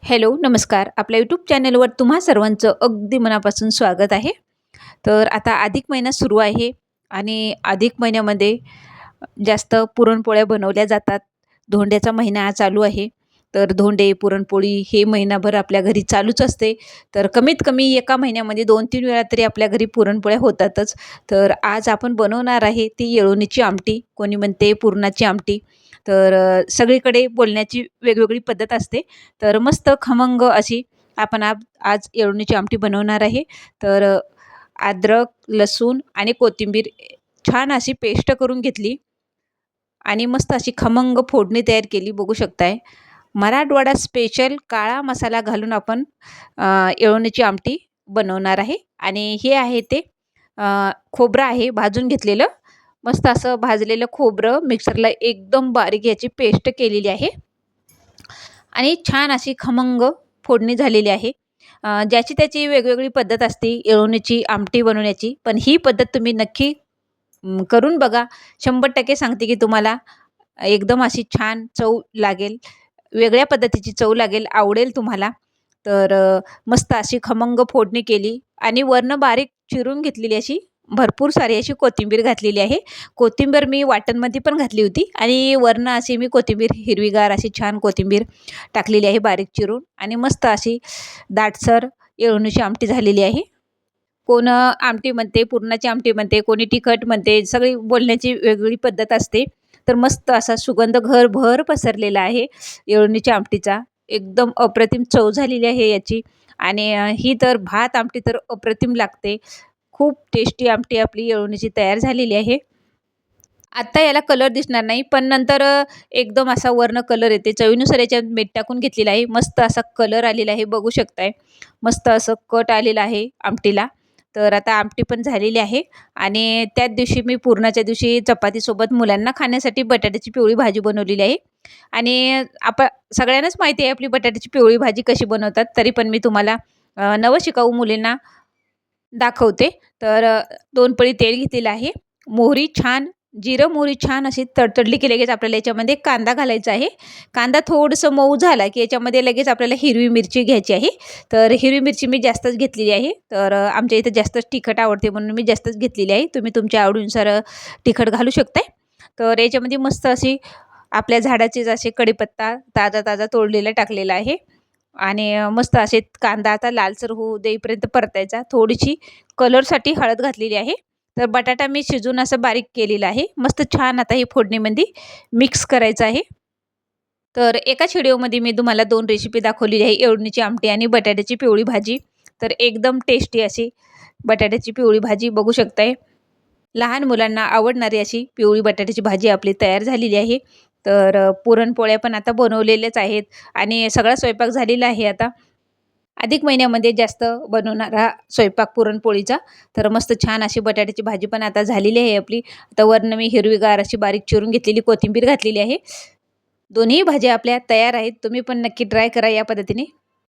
Hello, नमस्कार. आपल्या YouTube चॅनलवर तुम्हा सर्वांचं अगदी मनापासून स्वागत आहे. तर आता अधिक महिना सुरू आहे आणि अधिक महिन्यामध्ये जास्त पुरणपोळ्या बनवल्या जातात. धोंड्याचा महिना हा चालू आहे. तर धोंडे, पुरणपोळी हे महिनाभर आपल्या घरी चालूच असते. तर कमीत कमी एका महिन्यामध्ये 2-3 वेळा तरी आपल्या घरी पुरणपोळ्या होतातच. तर आज आपण बनवणार आहे ती येळवणीची आमटी, कोणी म्हणते पुरणाची आमटी. तर सगळीकडे बोलण्याची वेगवेगळी पद्धत असते. तर मस्त खमंग अशी आपण आज येळवणीची आमटी बनवणार आहे. तर अद्रक, लसूण आणि कोथिंबीर छान अशी पेस्ट करून घेतली आणि मस्त अशी खमंग फोडणी तयार केली बघू शकताय. मराठवाडा स्पेशल काळा मसाला घालून आपण येळवणीची आमटी बनवणार आहे आणि हे आहे ते खोबरं आहे भाजून घेतलेलं. मस्त असं भाजलेलं खोबरं मिक्सरला एकदम बारीक याची पेस्ट केलेली आहे आणि छान अशी खमंग फोडणी झालेली आहे. ज्याची त्याची वेगवेगळी पद्धत असते येळवणीची आमटी बनवण्याची, पण ही पद्धत तुम्ही नक्की करून बघा. 100% सांगते की तुम्हाला एकदम अशी छान चव लागेल. वेगळ्या पद्धतीची चव लागेल, आवडेल तुम्हाला. तर मस्त अशी खमंग फोडणी केली आणि वरनं बारीक चिरून घेतलेली अशी भरपूर सारी अशी कोथिंबीर घातलेली आहे. कोथिंबीर मी वाटणमध्ये पण घातली होती आणि वरनं अशी मी कोथिंबीर हिरवीगार अशी छान कोथिंबीर टाकलेली आहे बारीक चिरून आणि मस्त अशी दाटसर येळवणीची आमटी झालेली आहे. कोण आमटी म्हणते, पुरणाची आमटी म्हणते, कोणी तिखट म्हणते, सगळी बोलण्याची वेगवेगळी पद्धत असते. तर मस्त असा सुगंध घरभर पसरलेला आहे येळवणीच्या आमटीचा. एकदम अप्रतिम चव झालेली आहे याची आणि ही तर भात आमटी तर अप्रतिम लागते. खूप टेस्टी आमटी आपली येळवणीची तयार झालेली आहे. आत्ता याला कलर दिसणार नाही, पण नंतर एकदम असा वरनं कलर येते. चवीनुसार याच्यात मीठ टाकून घेतलेलं आहे. मस्त असा कलर आलेला आहे बघू शकताय. मस्त असं कट आलेलं आहे आमटीला. तर आता आमटी पण झालेली आहे आणि त्याच दिवशी मी पुरणाच्या दिवशी चपातीसोबत मुलांना खाण्यासाठी बटाट्याची पिवळी भाजी बनवलेली आहे आणि सगळ्यांनाच माहिती आहे आपली बटाट्याची पिवळी भाजी कशी बनवतात. तरी पण मी तुम्हाला नवशिकाऊ मुलींना दाखवते. तर 2 पळी तेल घेतलेलं आहे. मोहरी छान जिरं, मोहरी छान अशी तडतडली की लगेच आपल्याला याच्यामध्ये कांदा घालायचा आहे. कांदा थोडंसं मऊ झाला की याच्यामध्ये लगेच आपल्याला हिरवी मिरची घ्यायची आहे. तर हिरवी मिरची मी जास्तच घेतलेली आहे. तर आमच्या इथे जास्तच तिखट आवडते म्हणून मी जास्तच घेतलेली आहे. तुम्ही तुमच्या आवडीनुसार तिखट घालू शकताय. तर याच्यामध्ये मस्त अशी आपल्या झाडाचेच असे कढीपत्ता ताजा-ताजा तोडलेला टाकलेला आहे आणि मस्त असे कांदा आता लालसर होऊ देईपर्यंत परतायचा. थोडीशी कलरसाठी हळद घातलेली आहे. तर बटाटा मी शिजवून असं बारीक केलेला आहे. मस्त छान आता ही फोडणीमध्ये मिक्स करायचं आहे. तर एकाच व्हिडिओमध्ये मी तुम्हाला 2 रेसिपी दाखवलेली आहे. येळवणीची आमटी आणि बटाट्याची पिवळी भाजी. तर एकदम टेस्टी अशी बटाट्याची पिवळी भाजी बघू शकताय. लहान मुलांना आवडणारी अशी पिवळी बटाट्याची भाजी आपली तयार झालेली आहे. तर पुरणपोळ्या पण आता बनवलेल्याच आहेत आणि सगळा स्वयंपाक झालेला आहे आता. अधिक महिन्यामध्ये जास्त बनवणारा स्वयंपाक पुरणपोळीचा. तर मस्त छान अशी बटाट्याची भाजी पण आता झालेली आहे आपली. आता वरनं मी हिरवीगार अशी बारीक चिरून घेतलेली कोथिंबीर घातलेली आहे. दोन्ही भाज्या आपल्या तयार आहेत. तुम्ही पण नक्की ट्राय करा या पद्धतीने.